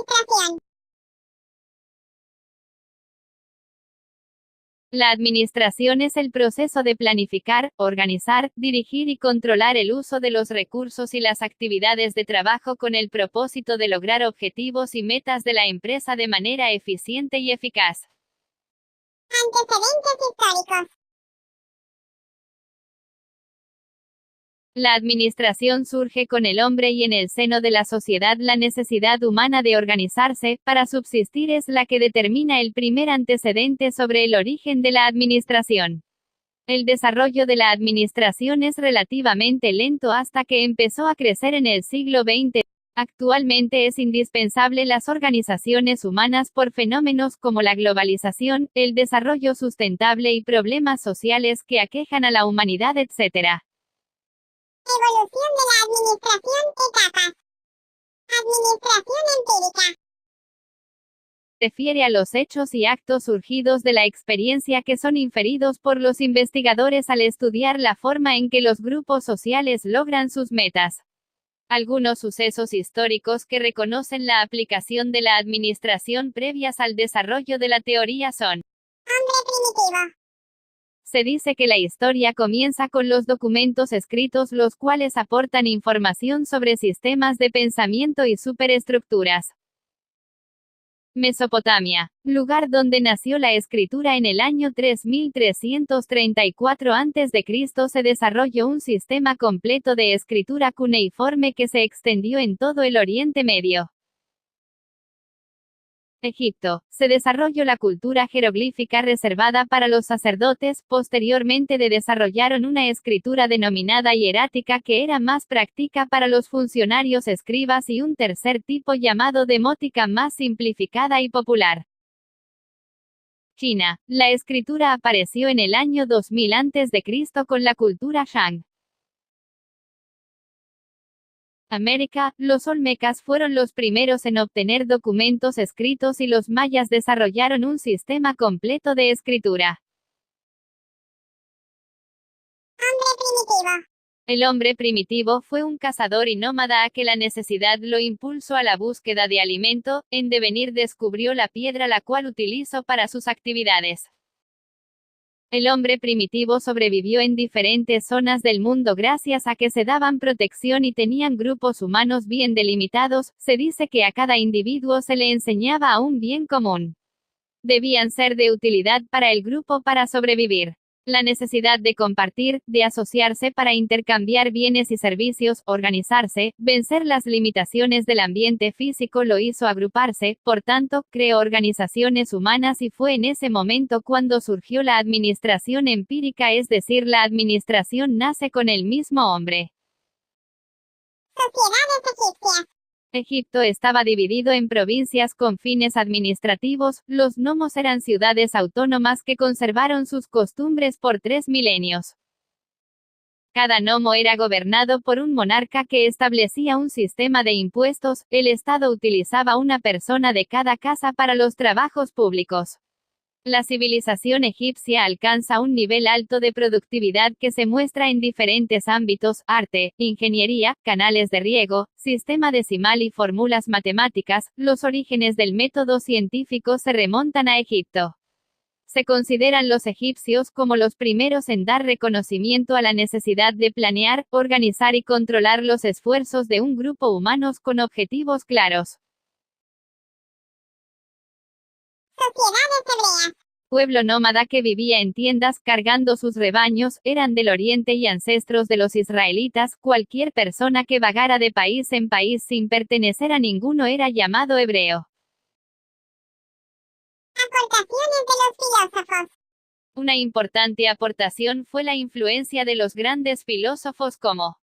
Administración. La administración es el proceso de planificar, organizar, dirigir y controlar el uso de los recursos y las actividades de trabajo con el propósito de lograr objetivos y metas de la empresa de manera eficiente y eficaz. Antecedentes históricos. La administración surge con el hombre y en el seno de la sociedad la necesidad humana de organizarse, para subsistir es la que determina el primer antecedente sobre el origen de la administración. El desarrollo de la administración es relativamente lento hasta que empezó a crecer en el siglo XX. Actualmente es indispensable las organizaciones humanas por fenómenos como la globalización, el desarrollo sustentable y problemas sociales que aquejan a la humanidad, etc. Evolución de la administración, etapas. Administración empírica. Refiere a los hechos y actos surgidos de la experiencia que son inferidos por los investigadores al estudiar la forma en que los grupos sociales logran sus metas. Algunos sucesos históricos que reconocen la aplicación de la administración previas al desarrollo de la teoría son: Hombre primitivo. Se dice que la historia comienza con los documentos escritos, los cuales aportan información sobre sistemas de pensamiento y superestructuras. Mesopotamia, lugar donde nació la escritura en el año 3334 a.C., se desarrolló un sistema completo de escritura cuneiforme que se extendió en todo el Oriente Medio. Egipto, se desarrolló la cultura jeroglífica reservada para los sacerdotes. Posteriormente desarrollaron una escritura denominada hierática que era más práctica para los funcionarios escribas y un tercer tipo llamado demótica más simplificada y popular. China, la escritura apareció en el año 2000 a.C. con la cultura Shang. América, los olmecas fueron los primeros en obtener documentos escritos y los mayas desarrollaron un sistema completo de escritura. Hombre primitivo. El hombre primitivo fue un cazador y nómada a que la necesidad lo impulsó a la búsqueda de alimento. En devenir descubrió la piedra, la cual utilizó para sus actividades. El hombre primitivo sobrevivió en diferentes zonas del mundo gracias a que se daban protección y tenían grupos humanos bien delimitados. Se dice que a cada individuo se le enseñaba a un bien común. Debían ser de utilidad para el grupo para sobrevivir. La necesidad de compartir, de asociarse para intercambiar bienes y servicios, organizarse, vencer las limitaciones del ambiente físico lo hizo agruparse. Por tanto, creó organizaciones humanas y fue en ese momento cuando surgió la administración empírica, es decir, la administración nace con el mismo hombre. Sociedades egipcias. Egipto estaba dividido en provincias con fines administrativos. Los nomos eran ciudades autónomas que conservaron sus costumbres por 3 milenios. Cada nomo era gobernado por un monarca que establecía un sistema de impuestos. El Estado utilizaba una persona de cada casa para los trabajos públicos. La civilización egipcia alcanza un nivel alto de productividad que se muestra en diferentes ámbitos: arte, ingeniería, canales de riego, sistema decimal y fórmulas matemáticas. Los orígenes del método científico se remontan a Egipto. Se consideran los egipcios como los primeros en dar reconocimiento a la necesidad de planear, organizar y controlar los esfuerzos de un grupo humanos con objetivos claros. Sociedades hebreas. Pueblo nómada que vivía en tiendas cargando sus rebaños, eran del oriente y ancestros de los israelitas. Cualquier persona que vagara de país en país sin pertenecer a ninguno era llamado hebreo. Aportaciones de los filósofos. Una importante aportación fue la influencia de los grandes filósofos como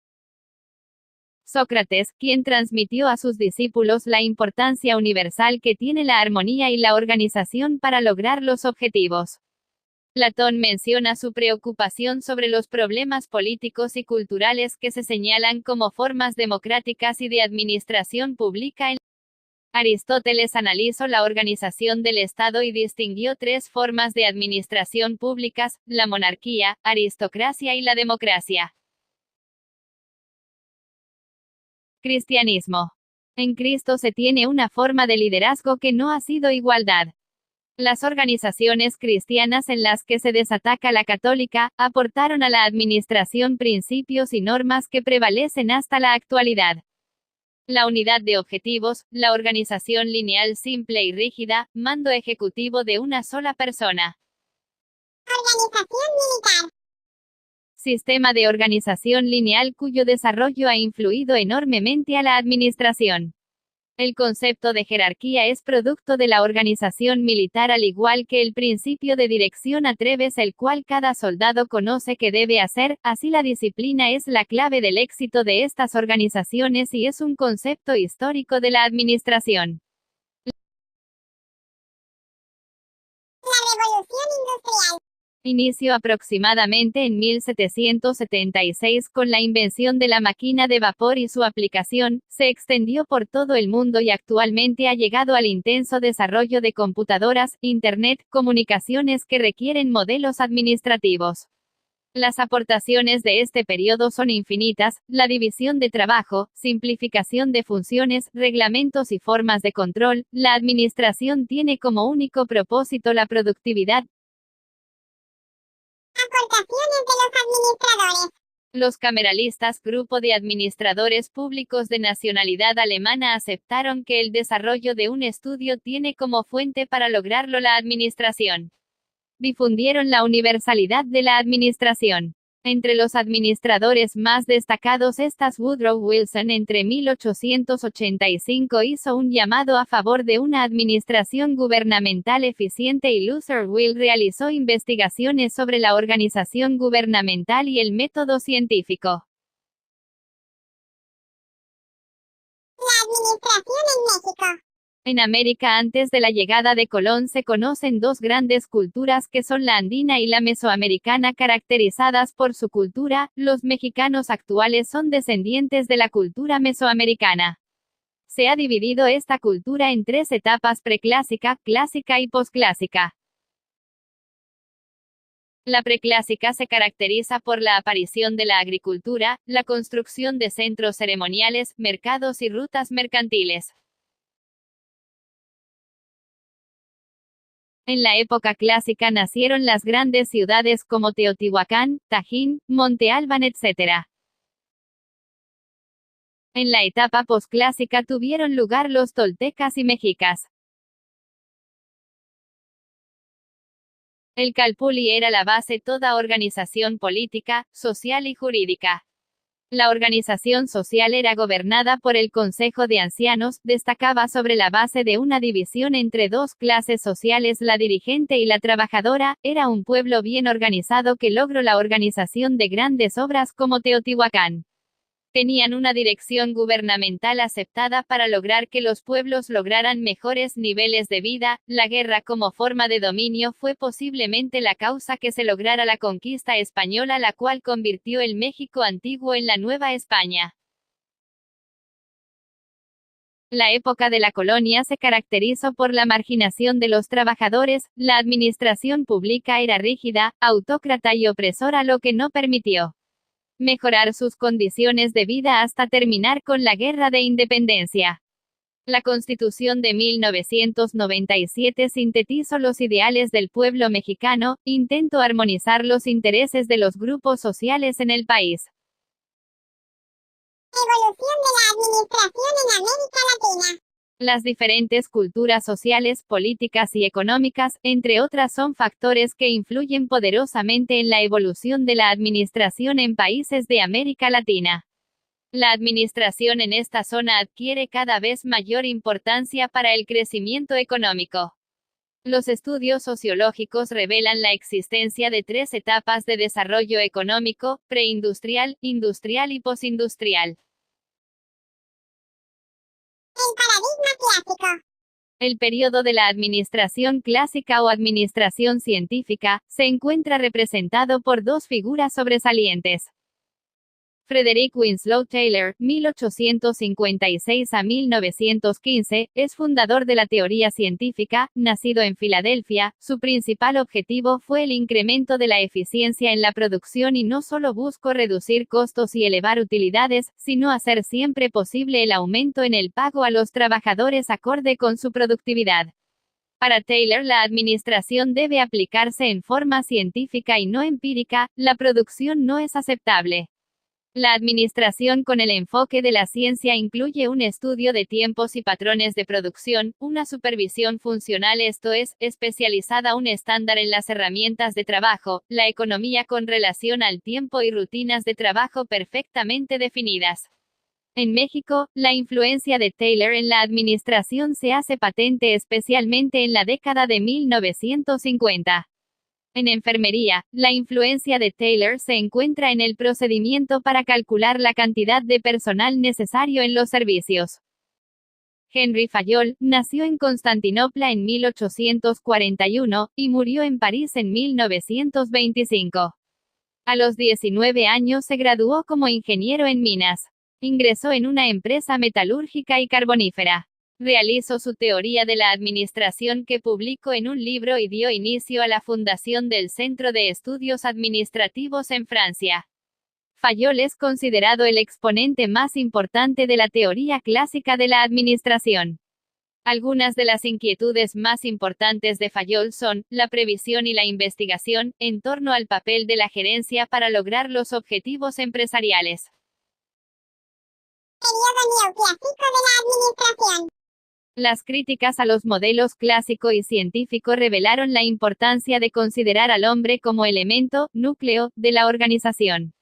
Sócrates, quien transmitió a sus discípulos la importancia universal que tiene la armonía y la organización para lograr los objetivos. Platón menciona su preocupación sobre los problemas políticos y culturales que se señalan como formas democráticas y de administración pública. Aristóteles analizó la organización del Estado y distinguió 3 formas de administración públicas: la monarquía, aristocracia y la democracia. Cristianismo. En Cristo se tiene una forma de liderazgo que no ha sido igualdad. Las organizaciones cristianas en las que se desataca la católica, aportaron a la administración principios y normas que prevalecen hasta la actualidad. La unidad de objetivos, la organización lineal simple y rígida, mando ejecutivo de una sola persona. Organización militar. Sistema de organización lineal cuyo desarrollo ha influido enormemente a la administración. El concepto de jerarquía es producto de la organización militar al igual que el principio de dirección a través el cual cada soldado conoce qué debe hacer, así la disciplina es la clave del éxito de estas organizaciones y es un concepto histórico de la administración. La revolución industrial. Inició aproximadamente en 1776 con la invención de la máquina de vapor y su aplicación, se extendió por todo el mundo y actualmente ha llegado al intenso desarrollo de computadoras, Internet, comunicaciones que requieren modelos administrativos. Las aportaciones de este periodo son infinitas, la división de trabajo, simplificación de funciones, reglamentos y formas de control, la administración tiene como único propósito la productividad. Aportaciones de los administradores. Los cameralistas, grupo de administradores públicos de nacionalidad alemana, aceptaron que el desarrollo de un estudio tiene como fuente para lograrlo la administración. Difundieron la universalidad de la administración. Entre los administradores más destacados está Woodrow Wilson. Entre 1885 hizo un llamado a favor de una administración gubernamental eficiente y Luther Will realizó investigaciones sobre la organización gubernamental y el método científico. La administración en México. En América antes de la llegada de Colón se conocen dos grandes culturas que son la andina y la mesoamericana caracterizadas por su cultura. Los mexicanos actuales son descendientes de la cultura mesoamericana. Se ha dividido esta cultura en tres etapas: preclásica, clásica y posclásica. La preclásica se caracteriza por la aparición de la agricultura, la construcción de centros ceremoniales, mercados y rutas mercantiles. En la época clásica nacieron las grandes ciudades como Teotihuacán, Tajín, Monte Albán, etc. En la etapa posclásica tuvieron lugar los toltecas y mexicas. El calpulli era la base toda organización política, social y jurídica. La organización social era gobernada por el Consejo de Ancianos, destacaba sobre la base de una división entre dos clases sociales, la dirigente y la trabajadora, era un pueblo bien organizado que logró la organización de grandes obras como Teotihuacán. Tenían una dirección gubernamental aceptada para lograr que los pueblos lograran mejores niveles de vida. La guerra como forma de dominio fue posiblemente la causa que se lograra la conquista española, la cual convirtió el México antiguo en la Nueva España. La época de la colonia se caracterizó por la marginación de los trabajadores, la administración pública era rígida, autócrata y opresora, lo que no permitió mejorar sus condiciones de vida hasta terminar con la Guerra de Independencia. La Constitución de 1997 sintetizó los ideales del pueblo mexicano, intentó armonizar los intereses de los grupos sociales en el país. Evolución de la administración en América Latina. Las diferentes culturas sociales, políticas y económicas, entre otras, son factores que influyen poderosamente en la evolución de la administración en países de América Latina. La administración en esta zona adquiere cada vez mayor importancia para el crecimiento económico. Los estudios sociológicos revelan la existencia de tres etapas de desarrollo económico: preindustrial, industrial y postindustrial. El paradigma clásico. El periodo de la administración clásica o administración científica se encuentra representado por dos figuras sobresalientes. Frederick Winslow Taylor, 1856 a 1915, es fundador de la teoría científica. Nacido en Filadelfia, su principal objetivo fue el incremento de la eficiencia en la producción y no solo buscó reducir costos y elevar utilidades, sino hacer siempre posible el aumento en el pago a los trabajadores acorde con su productividad. Para Taylor, la administración debe aplicarse en forma científica y no empírica. La producción no es aceptable. La administración con el enfoque de la ciencia incluye un estudio de tiempos y patrones de producción, una supervisión funcional, esto es, especializada, un estándar en las herramientas de trabajo, la economía con relación al tiempo y rutinas de trabajo perfectamente definidas. En México, la influencia de Taylor en la administración se hace patente especialmente en la década de 1950. En enfermería, la influencia de Taylor se encuentra en el procedimiento para calcular la cantidad de personal necesario en los servicios. Henry Fayol nació en Constantinopla en 1841 y murió en París en 1925. A los 19 años se graduó como ingeniero en minas. Ingresó en una empresa metalúrgica y carbonífera. Realizó su teoría de la administración que publicó en un libro y dio inicio a la fundación del Centro de Estudios Administrativos en Francia. Fayol es considerado el exponente más importante de la teoría clásica de la administración. Algunas de las inquietudes más importantes de Fayol son la previsión y la investigación en torno al papel de la gerencia para lograr los objetivos empresariales. Periodo neoclásico de la administración. Las críticas a los modelos clásico y científico revelaron la importancia de considerar al hombre como elemento, núcleo, de la organización.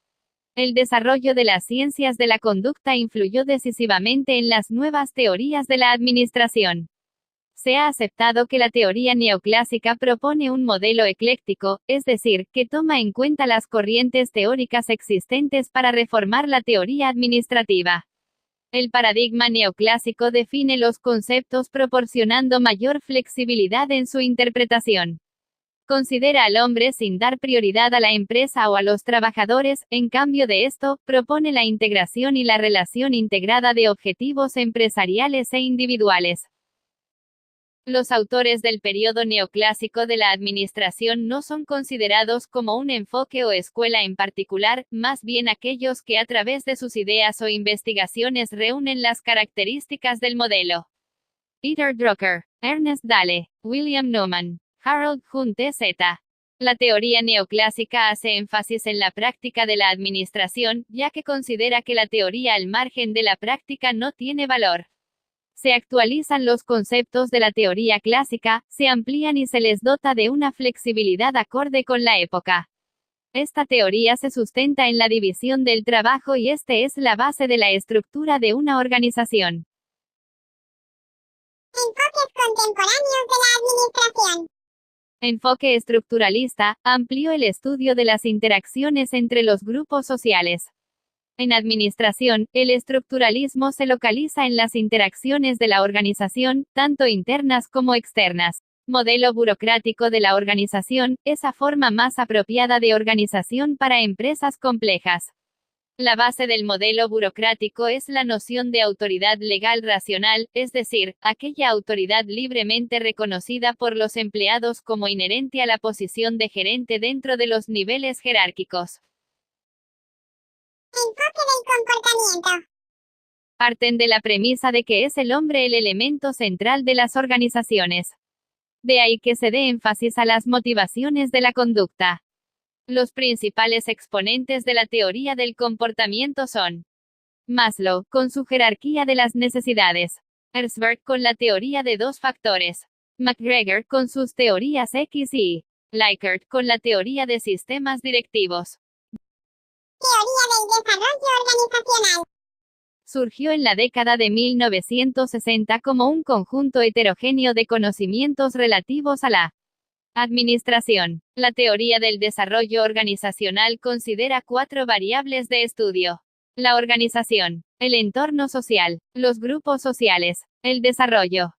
El desarrollo de las ciencias de la conducta influyó decisivamente en las nuevas teorías de la administración. Se ha aceptado que la teoría neoclásica propone un modelo ecléctico, es decir, que toma en cuenta las corrientes teóricas existentes para reformar la teoría administrativa. El paradigma neoclásico define los conceptos proporcionando mayor flexibilidad en su interpretación. Considera al hombre sin dar prioridad a la empresa o a los trabajadores, en cambio de esto, propone la integración y la relación integrada de objetivos empresariales e individuales. Los autores del periodo neoclásico de la administración no son considerados como un enfoque o escuela en particular, más bien aquellos que a través de sus ideas o investigaciones reúnen las características del modelo. Peter Drucker, Ernest Dahle, William Newman, Harold Hunte Z. La teoría neoclásica hace énfasis en la práctica de la administración, ya que considera que la teoría al margen de la práctica no tiene valor. Se actualizan los conceptos de la teoría clásica, se amplían y se les dota de una flexibilidad acorde con la época. Esta teoría se sustenta en la división del trabajo y este es la base de la estructura de una organización. Enfoques contemporáneos de la administración. Enfoque estructuralista, amplió el estudio de las interacciones entre los grupos sociales. En administración, el estructuralismo se localiza en las interacciones de la organización, tanto internas como externas. Modelo burocrático de la organización, esa forma más apropiada de organización para empresas complejas. La base del modelo burocrático es la noción de autoridad legal racional, es decir, aquella autoridad libremente reconocida por los empleados como inherente a la posición de gerente dentro de los niveles jerárquicos. Enfoque del comportamiento. Parten de la premisa de que es el hombre el elemento central de las organizaciones. De ahí que se dé énfasis a las motivaciones de la conducta. Los principales exponentes de la teoría del comportamiento son Maslow, con su jerarquía de las necesidades. Herzberg, con la teoría de dos factores. McGregor, con sus teorías X y Likert, con la teoría de sistemas directivos. Teoría del desarrollo organizacional. Surgió en la década de 1960 como un conjunto heterogéneo de conocimientos relativos a la administración. La teoría del desarrollo organizacional considera 4 variables de estudio: la organización, el entorno social, los grupos sociales, el desarrollo.